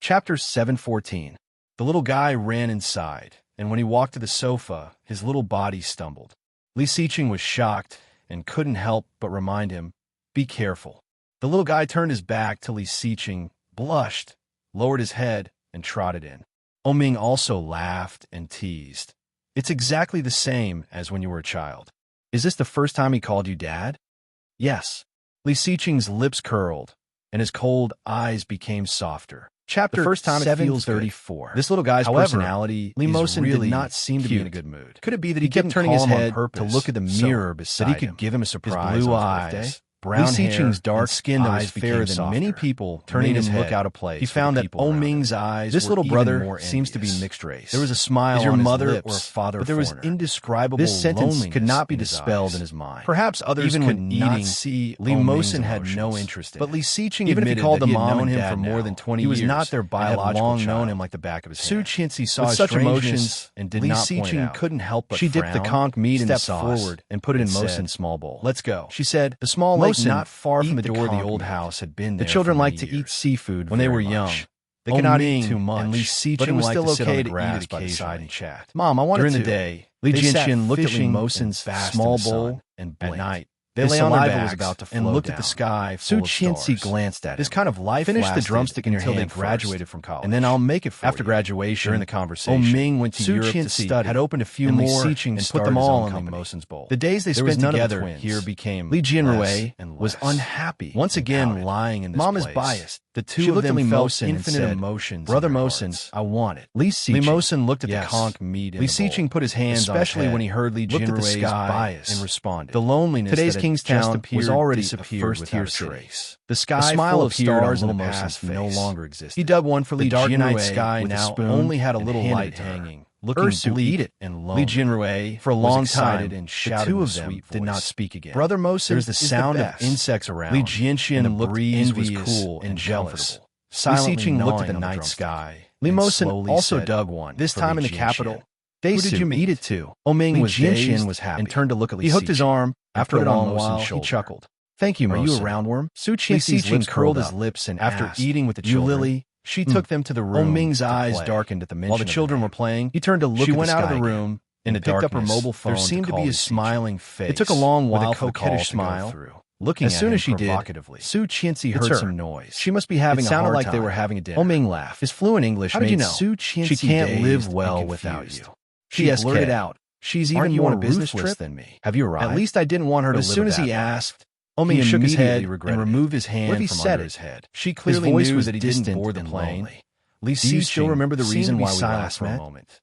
Chapter 714. The little guy ran inside, and when he walked to the sofa, his little body stumbled. Li Xiqing was shocked and couldn't help but remind him, "Be careful." The little guy turned his back to Li Xiqing, blushed, lowered his head, and trotted in. Ming also laughed and teased. "It's exactly the same as when you were a child. Is this the first time he called you Dad?" "Yes." Li Xiqing's lips curled, and his cold eyes became softer. Chapter 734. This little guy's personality, Li Mosin did not seem to be in a good mood. Could it be that he kept turning his head to look at the mirror beside him, that he could give him a surprise? His blue eyes, brown hair, dark skin that was fairer than many people, turning his look out of place. He found that Ming's eyes, this little brother, seems to be mixed race. There was a smile on his lips, but there was indescribable loneliness. This sentence could not be dispelled in his mind. Perhaps others could not see. Li Mosin had no interest in it. But Li Xiqing, even if he called the mom and dad for more than 20 years, he was not their biological child. Known him like the back of his hand. Su Qianxi saw such emotions and did not point out. Couldn't help but she dipped the conch meat in the sauce forward and put it in Mosin's small bowl. "Let's go," she said. The small lake not far from the door of the old house had been there. The children liked to eat seafood when they were young. They could not eat too much, and Li Xiqing liked to sit on the grass by the side and chat. "Mom, I wanted to." During the day, Li Jianxian looked at Li Mosin's small bowl, and at night, they lay on their backs and looked at the sky full of stars. Su Qianxi glanced at him. This kind of life finish the drumstick in your hand until they graduated from college, and then I'll make it for after graduation. During the conversation, Ming went to Europe to study, had opened a few more, and put them all in Li Mosin's bowl. The days they spent together here became Li Jianrui was unhappy. Once again, lying in this place. Mom is biased. The two of them felt infinite emotions. "Brother Mosin, I want it." Li Mosin looked at the conch meat in the bowl. Li Xiqing put his hands on his head, especially when he heard Li Jianrui's bias, and responded. The loneliness today's Kingstown was already a first-tier trace. The sky full of stars in the past no longer existed. He dug one for Li Jianrui's sky now only had a little light hanging, looking bleak and lonely. Li Jianrui, for a long time, and the two of them did not speak again. "Brother Mosin, there's the sound of insects around." Li Jianxian looked envious, was cool and jealous. Li Xiqing looked at the night sky. Li Mosin also dug one, this time in the capital. "Who did you eat it to?" Ming was dazed was happy and turned to look at Li Xiqing. He hooked his arm. After a long while, he chuckled. "Thank you, Mosin. Are you a roundworm?" Su Qianxi's lips curled his lips, and after eating with the children, Lily, she took them to the room. Ming's eyes darkened at the mention. While the children were playing, he turned to look. She went out of the room and picked up her mobile phone. There seemed to be a smiling face. It took a long while for the coquettish smile. Looking as soon as she did, Su Qianxi heard some noise. She must be having a hard time. It sounded like they were having a dinner. Ming laughed. His fluent English made Su Qianxi she can't live well without you. She blurted out. "She's even more ruthless than me. Have you arrived?" At least I didn't want her to live. As soon as he asked, Ming shook his head and removed his hand from under his head. She clearly knew that he didn't board the plane. Li Xiqing still remember the reason why we last met?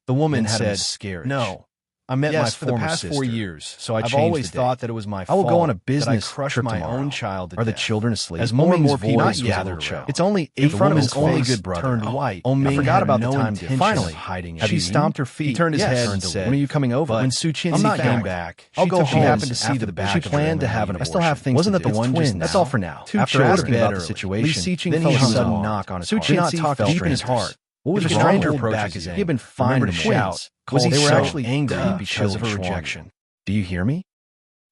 The woman said, "No, I met my for the past 4 years, so I've always thought that it was my fault. I will go on a business trip my own child to death." Are the children asleep? As more and more people gathered, it's only in front of his only good brother turned white. I forgot about the time. Finally, hiding. She stomped her feet. He turned his head and said, "When are you coming over?" When Su Qianxi came back, I'll go home. She happened to see the back. She planned to have an abortion. I still have things. Wasn't that the one? That's all for now. After asking about the situation, then he hung a sudden knock on his heart. Su Qianxi felt deep in his heart. What was the stranger approached his anger? He had been fined to shout. Was he actually angry because of her rejection? "Do you hear me?"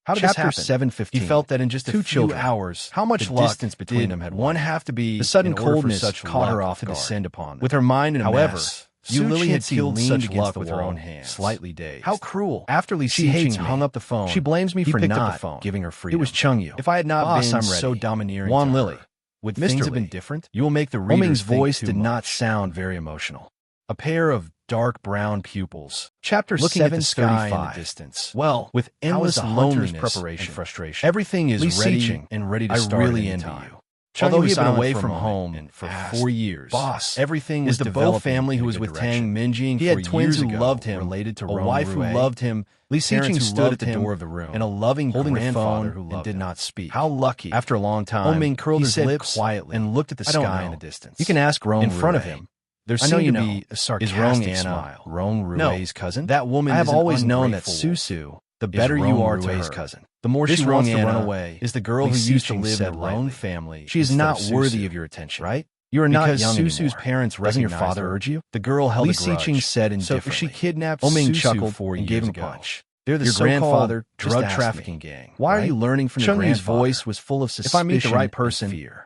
How did this happen? 7:15. He felt that in just a few hours, how much distance between them had one have to be. The sudden coldness caught her off to descend upon them. With her mind in a mess, Lily had leaned such luck with her own hands, slightly dazed. How cruel! After Li Xiqing hung up the phone, she blames me for not giving her freedom. It was Chengyu. If I had not been so domineering, Wan Lily. Would things have been different? You will make the reader's voice did not sound very emotional. A pair of dark brown pupils. Chapter 735 in the distance. Well, with endless loneliness, preparation, and frustration, everything is ready and ready to start. I really envy you. Although he had been away from home for 4 years, everything was the Bo family who was with Tang Minjing. He had twins who loved him, related to a wife who loved him. Li Xiqing stood at the door of the room, and a loving grandfather who loved did not speak. How lucky! After a long time, Ming curled his lips quietly and looked at the sky in the distance. You can ask Rong in front of him. There seemed to be a sarcastic smile. Rong Rui's cousin? That woman. I have always known that Su, the better you are to her, cousin, the more she wants to run away, is the girl who used to live in her own family. She is not worthy of your attention, right? You are not young anymore. Susu's parents recognize. Doesn't your father urge you? The girl held a grudge. Li Xiqing said indifferently. So she kidnapped Ming chuckled and gave him a punch. They're the so-called drug trafficking gang. Why are you learning from your grandfather? Cheng's voice was full of suspicion. If I meet the right person, fear,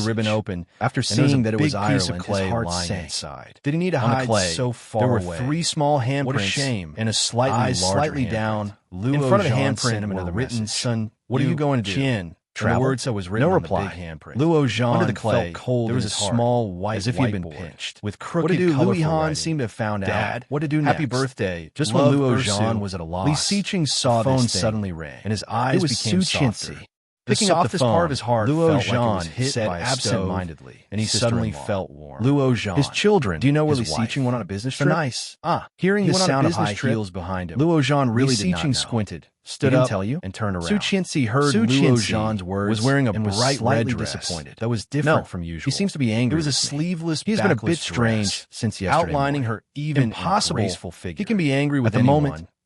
the ribbon open. After Seeing seeing that that it it was was Ireland, Ireland, his his heart heart sank sank. inside. Did he need to On the hide clay, so far there were away? 3 small handprints. What a shame. And a slightly Eyes larger slightly handprint. down. In front of the handprint sent him were another written, message. "Son, What are you going to do? Chin, And the travel?" words that was written No on reply. the big handprint. Luo Jean Under the clay, felt cold there was in a his heart, small white as if he'd been whiteboard pinched. with What crooked, to do? Louis colorful Han writing. seemed to have found Dad, out what to do happy next. birthday. Just Love, when Luo Ursu. Jean was at a loss, Li Xiqing saw the phone this thing, suddenly rang, and his eyes it was became Su softer. Qianxi. The Picking up the softest phone, part of his heart Luo felt Jean like it was hit said by a absent-mindedly, stove, and he suddenly felt warm. Luo Jean, His children, do you know where Li his wife. Xiqing went on a business They're trip? nice. Hearing He the went on a sound of business high trip. heels behind him, Luo Jean really Li did not Xiqing know. squinted, He stood didn't up, tell you? and turned around. Su Qianxi heard Su Luo Qianxi Jean's words was wearing a and was bright slightly red dress disappointed. that was different No, from usual. He seems to be angry. It was a with me. sleeveless, He's been a bit backless strange dress, since yesterday outlining morning. her even Impossible. and graceful figure. He can be angry with At the anyone, moment,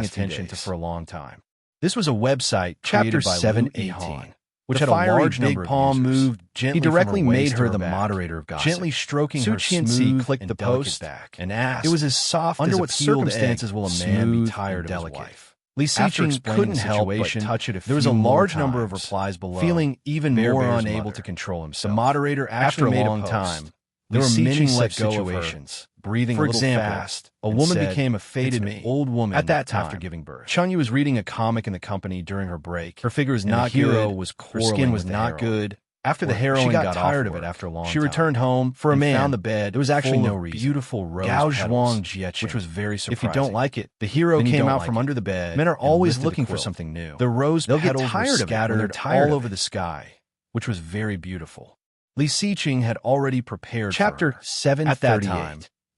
paying past few attention to days. for a long time. This was a website Chapter created by 718, which the had a fiery large big number of palm users. moved He gently directly from her made waist her to the back, moderator of gossip, gently stroking her Suchi and smooth C clicked the and delicate post back, and asked, it was as soft under as a what peeled circumstances egg, will a man be smooth tired and of his delicate. wife? Li After Siqing explaining couldn't the help but situation, touch it a few there was a more large number of times, replies below, feeling even Bear more Bear's unable mother. to control himself. The moderator After actually a made long post. time, There Li were many Siqing let such go of her, situations. breathing For a little example, fast, a and woman said, became a "It's faded me." old woman At that time, after giving birth. Chunyu was reading a comic in the company during her break. Her figure was and the not hero good, was her quarreling skin was with the not heroine. good. After the She heroine got got tired off of it work, after a long she time. returned home For a and man, found the bed there was actually full no of reason. beautiful rose Gao petals, Zhuang Jieching, which was very surprising. If you don't like it, the hero then you came don't out like from it. under the bed. Men are and always lifted the looking for quilt. something new. The rose They'll get petals were tired of it when scattered they're tired all of over it. the sky, which was very beautiful. Li Siqing had already prepared Chapter for her. 738. At that time,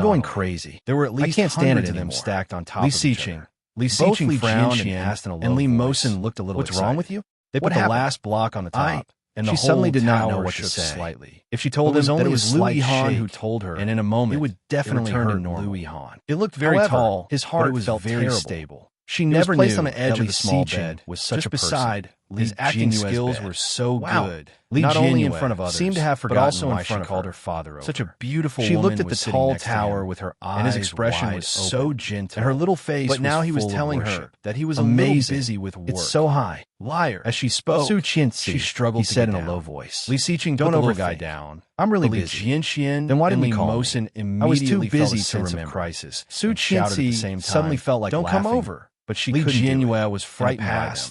I'm going crazy. There were at least hundreds of them stacked on top of each other. Li Xiqing frowned and asked in a low voice. And Li Mosin looked a little excited. What's wrong with you? They put the last block on the top, and she suddenly did not know what to say. Slightly. If she told him that it was Liu Yihan who told her, and in a moment, it would definitely hurt Liu Yihan. It looked very tall. His heart was very stable. She never knew on the edge of the small bed was such a person. His acting skills were so good. Not only in front of others, seemed to have forgotten but also in front of called her father over. Such a beautiful woman. She looked at the tall tower with her eyes, and his expression was so gentle, and her little face. But now he was telling her that he was amazing, busy with work. It's so high, liar. As she spoke, she struggled. He said in a low voice, "Li Xiqing, don't over guy down. I'm really busy." Then why didn't we call me? I was too busy to remember. Crisis. Su Qianxi suddenly felt like don't come over. But she couldn't. Li Jianyue was frightened by them,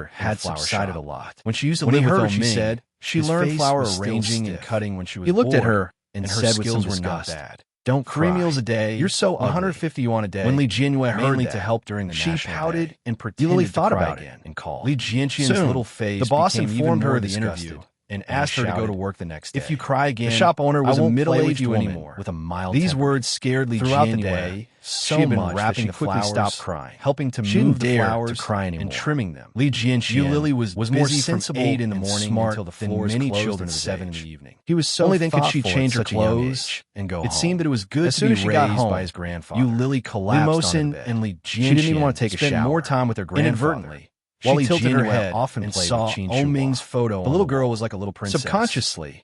anger had subsided a lot. When she used to live with heard Old what she Ming, said, she learned flower arranging and cutting when she was He looked at bored, her and her said with some skills were not disgust, bad. "Don't 3 cry. meals a day. You're so ugly." 150 yuan a day. When Li Jianyue heard mainly that, to help during the she National pouted Day. and Li pretended Li to thought cry about again it and called. Li Jianqian's Soon, little face the boss became informed even her more of the disgusted interview and and asked her to go to shouted, work the next day. "If you cry again, the shop owner was I a won't play with middle-aged you woman anymore." with a mild These temper. words scared Li Throughout the Jianyue day, so she had been much wrapping that she the quickly flowers, stopped crying. helping to She move didn't the dare flowers to cry anymore and trimming them. Li Jianqian Lily was more busy from sensible 8 in the and morning smart until the than floors many closed children at of his 7 in age. the evening. He was so Only then could she thoughtful change at her such a young clothes age. and go It home. seemed that it was good As to soon be as she got raised home, by his grandfather. Yu Lily collapsed onto the Mosin bed. and Li She didn't even Jianqian want to take a spent shower. more time with her grandfather. Inadvertently, While she Li tilted her Jianyue head often and played saw with Qin Old Ming's Shuhua. photo. The on little the girl wall. was like a little princess. Subconsciously,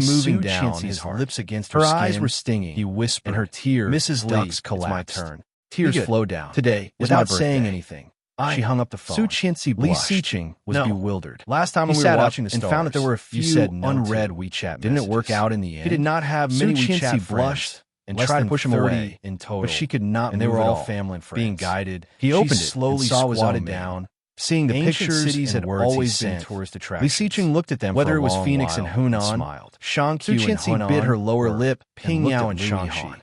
gently moving Su down Qianxi's his heart. lips against her Her skin. eyes were stinging. He whispered, and her tears, Mrs. Lee, ducts it's my collapsed. turn. Tears Be good. flowed down. Today is Without my saying birthday. anything, she hung up the phone. Su Qianxi Li blushed. Xiqing was No. bewildered. Last time when He we sat were up watching the and stars, found that there were a you few said no unread to. WeChat Didn't it work messages. out in the end? He did not have Su many Qianxi WeChat blushed friends, and less tried than to push him 30 away in total, but she could not and they move were at all all. family and friends. Being guided, He she opened it slowly and saw it was all squatted men. down, Seeing the Ancient pictures cities and had words he always been sent, tourist Li attractions. Xiqing looked at them Whether for it a was long Phoenix while and Hunan, smiled. Shangqiu Su and Qianxi Hunan, bit her lower or lip and looked Pingyao at and Li Shangxi. Han.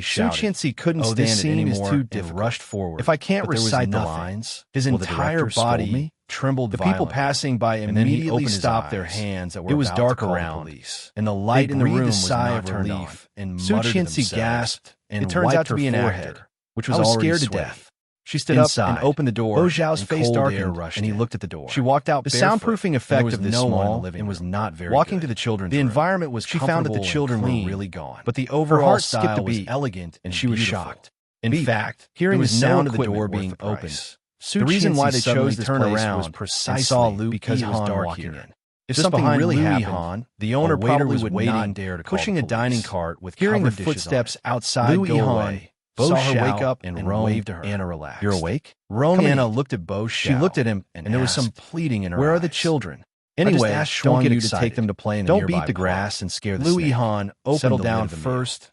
immediately shouted, Su Qianxi couldn't "Oh, stand this it scene is anymore too and difficult. rushed forward. If I can't But there was recite the nothing. lines, His will the entire director scold body me?" trembled The violently. people passing by And then he immediately opened his stopped their eyes. hands that were It was about to dark call the around, police. and the light in the room was sigh not of turned relief on. and Su muttered to Qianxi themselves, gasped and "It turns wiped out to her be an forehead, actor," which was I was already scared to sweaty. death. She stood Inside, up and opened the door. Bo Zhao's and face cold darkened, air rushed and he in. looked at the door. She walked out The barefoot, soundproofing and effect there was of this no one in the small living and was room. not very Walking good. to the children's The room, environment was she found that the comfortable and children were clean, really gone, but the her overall heart skipped a style was beat, elegant and she was beautiful. shocked. In Beat. fact, Hearing there the was no sound of the equipment door worth being the price. opened, Su the reason why they Qianxi suddenly chose this turned place around was and precisely saw because it was Han dark walking here. in. If Just something behind really Louis happened, Han, the owner a waiter probably was would waiting, not dare to call pushing the a dining police. cart with Hearing the covered dishes footsteps on it. outside Louis go Han away, Bo saw her Zhao wake up and Rong waved to her. Anna relaxed. "You're awake?" Rong Come and Anna eat. looked at Bo Zhao. She looked at him, and there was some asked, pleading in her "Where eyes. are the children?" Anyway, I just asked don't Shuang get Yu to excited. take them to play in a Don't nearby beat the park. grass and scare the Louis snake. Han opened Settle the down lid of the meal. first,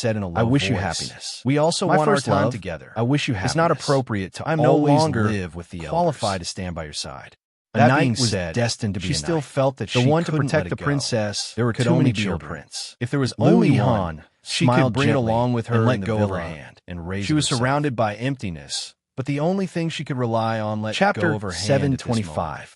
said in a low I wish you voice. happiness. We also My want our first time love, together. I wish you happiness. It's not appropriate to I'm no always longer live with the qualified elders. to stand by your side. A That night being was said, destined to be she a still night. felt that The she one to couldn't protect let the it go. princess, There were could too only many be her children. prince. If there was Louis only Han Han, she could smiled bring it gently along with her and let in the go of her villa hand and raise She was herself. surrounded by emptiness, but the only thing she could rely on let Chapter go of her hand at this moment. 725.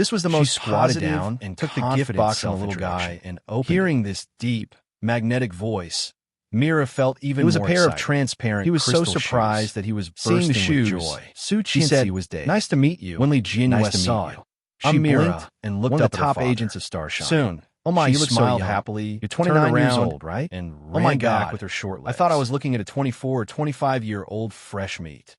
This was the She most squatted positive down and took the gift confident box from the little self-introduction. guy and opened Hearing it. this deep, Magnetic voice. Mira felt even it was a more pair of excited. transparent He was so crystal surprised shoes. that he was Seeing bursting the shoes, with joy. Su She Qianxi said, was dazed. "Nice to meet you." When Li Jin Nice to saw meet it, you. She I'm Mira, blinked and looked one of up the at her top father. agents of Starshine. Soon, Oh my, she you look so smiled young. happily. You're 29 years turned old, right? And Oh ran my back God. with her short I legs. thought I was looking at a 24 or 25-year-old fresh meat.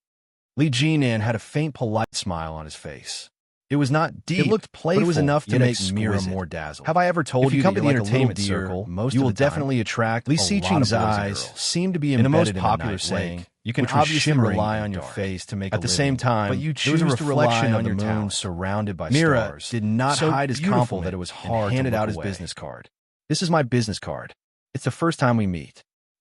Li Jinan had a faint, polite smile on his face. It was not deep. It looked playful, but it was enough to yet make Mira exquisite. more dazzled. Have I ever told If you you come that to you're the like a little entertainment deer circle, most you of will the time? definitely attract Li a lot of Xiqing's boys and eyes girls. seemed to be In the most embedded in popular night saying, lake. You can which was obviously shimmering rely in on the your dark. face to make At a the same living, time, but you there was a choose to reflection rely on on the your moon talent. surrounded by Mira stars. did not so hide his beautiful compliment that it was and hard handed to look out his away. business card. This is my business card. It's the first time we meet.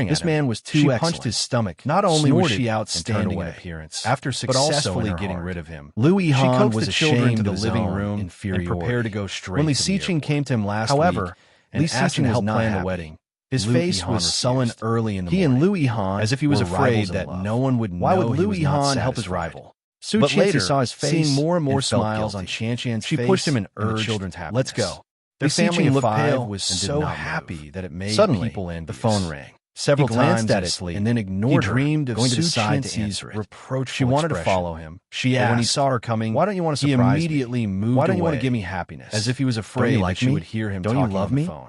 staring at him. This man was too She excellent. punched his stomach. Not only was snorted, she and outstanding turned in away. appearance, After but also successfully in her getting heart. rid of him, Louis she Han coaxed was the children ashamed to the of his living own room and inferiority. prepared to go straight When Li to the Siqing airport. came to him last However, week and Li asked him Siqing to help was not plan the happy. wedding, his Louis face Han was sullen refused. early in the He morning. and Louis Han as if he was were afraid rivals in that love. no one would Why know would he Louis was not Han help his satisfied. rival? Su But Chancy later, saw his face seeing more and more and felt smiles guilty. on Qianqian's She face pushed him and and the urged, children's happiness. "Let's go." Their Li family Siqing of looked five pale was and did so not happy move. that it made Suddenly, people envious. the phone rang. Several He glanced times at in his it sleep, and then ignored he her, dreamed of going to Su decide to Chancy's answer it. reproachful She wanted to expression. follow him. She But asked, when he saw her coming, "Why don't you want to he surprise me? immediately moved Why don't you want away, to give me happiness?" as if he was Don't afraid you that like she me? would hear him Don't you talking love on the me? phone.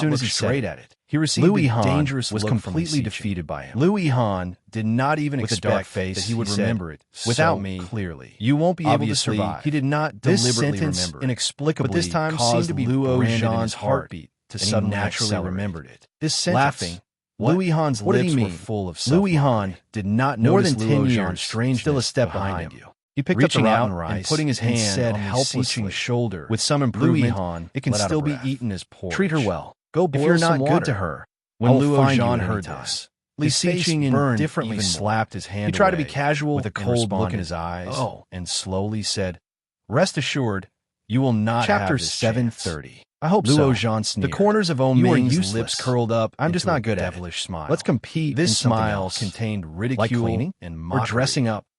as soon as he straight said at it. he received Liu a Yihan dangerous was look from completely Li Xiqing. defeated by him. Liu Yihan did not even With a expect dark face, that he would he said, remember it "Without so me, clearly. you won't be Obviously, able to survive." he did not This deliberately sentence remember it, inexplicably but this time caused seemed to be Luo branded in Zhan's his heartbeat to and he suddenly naturally accelerate. remembered it. This sentence, Laughing, Liu what? Yihan's What did lips he were mean? full of Liu self-mockery. Yihan did not more notice than Luo 10 Zhan's years, strangeness still a step behind him. you. He picked Reaching up the out rotten rice and putting his hand said on Li helplessly, Xiqing's shoulder, "With some Liu improvement, Yihan it can let out a still be breath. eaten as porridge. Treat her well. Go If boil you're some not water. good to her." I When will Luo find you Zhan at heard any time." this, Li his face Xiqing burned differently even more. slapped his hand He tried to be away casual with a and cold look responded, in his eyes "Oh," and slowly said, "Rest assured, you will not Chapter have this 730. chance." "I hope Luo so." Zhan The sneered. corners of "You are Ming's useless. lips curled up. I'm just into not a good at it. devilish smile. Let's compete This in something smile else. contained Like ridicule cleaning and or mockery. dressing up."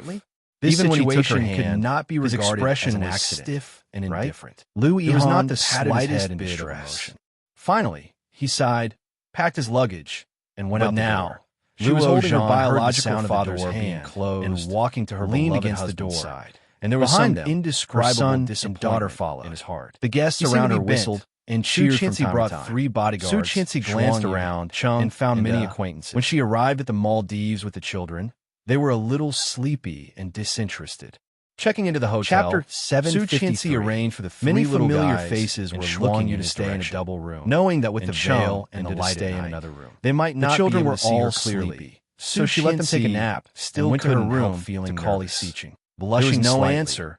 secretly? This Even when he took her situation hand, could not be his regarded expression as an was accident, stiff and right? indifferent. Liu It was not Yihan the patted his slightest head in bit of distress. emotion. Finally, he sighed, packed his luggage, and went But out the now, door. She was Luo holding her Zhan heard the biological sound of the father's door being hand closed and walking to her leaned beloved against the husband's door. side. And there was Behind some them, indescribable her son and disappointment daughter followed. in his heart. The guests He seemed around to her be bent. whistled and Su cheered from Qianxi time brought to time. 3 bodyguards. Su Qianxi glanced Shuang around Yu, and found many and, acquaintances. When she arrived at the Maldives with the children, they were a little sleepy and disinterested. Checking into the hotel, Chapter 753. Su Qianxi arranged for the 3 Many little familiar guys faces and were Shuang looking Yu in to his stay in a direction, double room, knowing that with and the Cheng veil and the intended to light stay at in night, another room. they might The not children be able were to see her all clearly. sleepy, So she let them take a nap, still and went to her couldn't help room feeling to call Li nervous. Siqing. Blushing There was no slightly, answer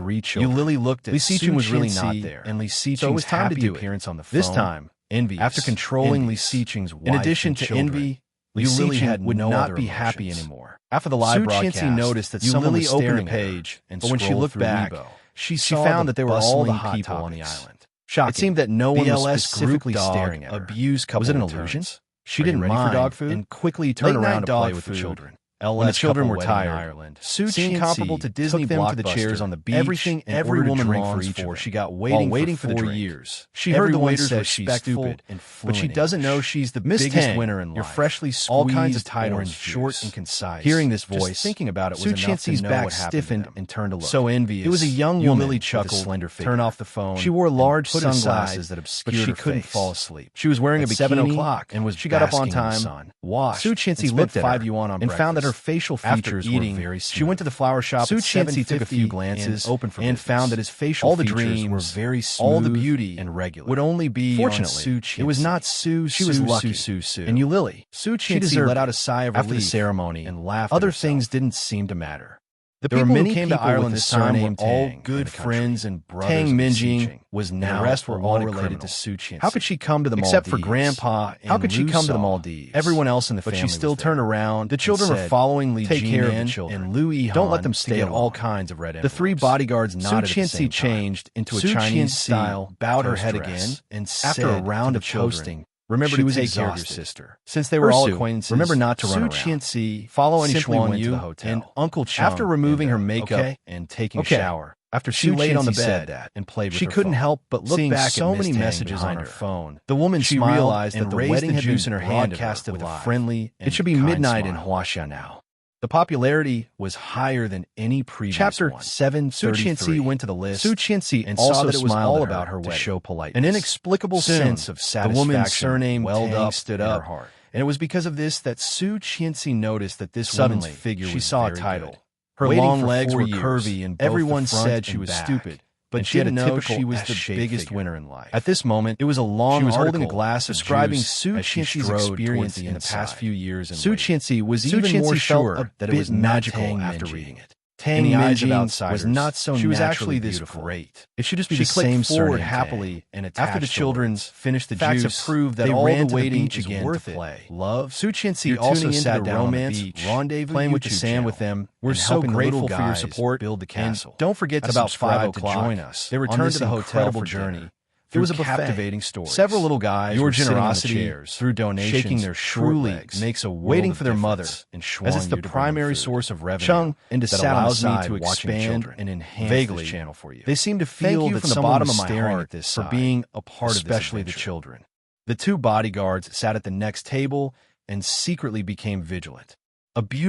3 children. Lily looked at Li Xiqing was really not Chin-Chi, there, and Li so it Xiqing's was time to happy do it. appearance on the phone. This time, envious. after controlling Li envious. Xiqing's wife In addition and to children, envy, Li Lily Xiqing had would no not other be happy emotions. anymore. After the live Su broadcast, Qianxi noticed that someone Lily was opened staring the at her, page, and but when she scrolled looked through back, Weibo. she saw found the that there were all the bustling hot people topics. on the island. Shocking. It seemed that no one was BLS specifically group dog staring at her. abused couple Was it an returns. illusion? She Are you didn't ready for mind dog food? and quickly turned Late-night around to play dog with the food children. When the children were tired, Ireland, seeing comparable to Disney took them to the chairs on the beach. Everything every woman longs for, she got waiting for the 4 years. She heard the waiters respectful and fluent, but she doesn't know she's the biggest winner in life. You're freshly squeezed, all kinds of titles, short and concise. Hearing this voice, just thinking about it was enough to know back stiffened and turned to look. So envious. It was a young woman. Lily chuckled, with a slender figure. Turn off the phone. She wore large sunglasses that obscured her face, but she couldn't fall asleep. She was wearing a bikini 7 o'clock and she got up on time, washed. Su Qianxi looked at her and found that her facial features were very smooth. She went to the flower shop. Su Qianxi took a few glances and found that his facial features were very smooth. All the beauty and regular would only be fortunately. It was not Su. She was lucky. And you, Lily. Su Qianxi let out a sigh of relief after the ceremony and laughed. Other things didn't seem to matter. There were many people who came to Ireland this time were all good friends and brothers. Tang Minjing was now. The rest were all related to Su Qianxi. How could she come to the Maldives? Except for Grandpa and How could she come to the Maldives? Everyone else in the family. But she still turned around. The children were following Li Jinan and Lu Yihan. Don't let them stay at all kinds of red envelopes. The 3 bodyguards nodded. Su Qianxi changed into a Chinese style, bowed her head again, and after a round of toasting, remember to take care of your sister. Since they were all acquaintances, remember not to run around. Su Qianxi follow any Xuan Yu to the hotel. And Uncle Chung, after removing her makeup and taking a shower, after she laid on the bed and played with her phone, she couldn't help but look back at so many messages on her phone. The woman realized that the wedding juice in her hand broadcasted with a friendly and it should be midnight in Huaxia now. The popularity was higher than any previous Chapter 7. Su Qianxi went to the list. Su Qianxi and saw that it was all about her wedding to show politeness. An inexplicable sense of satisfaction. The woman's surname welled up stood up in her heart, and it was because of this that Su Qianxi noticed that this woman's figure was saw a title. Her long legs were curvy, and everyone said she was stupid. But she didn't know she was the biggest winner in life. At this moment, it was a long article holding a glass describing Su Qianxi's experience in the past few years. Su Qianxi was even more sure that it was magical after reading it. Tang Minjing was not so she was actually this great. It should just be the same forward happily and attached. After the children finished the juice, facts approved that all the waiting is worth it. Love. Su Qianxi also sat down on the beach, Rendezvous playing with the sand with them. We're so grateful for your support. Build the castle. Don't forget to about 5 o'clock to join us. They returned to the hotel for journey. It was a captivating story. Several little guys your generosity through donations, shaking their truly legs, makes a waiting for their mother, as it's the primary source of revenue. Chung and that allows me to expand and enhance vaguely this channel for you. They seem to feel that from the bottom of my heart for being a part of this, especially the children. The 2 bodyguards sat at the next table and secretly became vigilant. A beautiful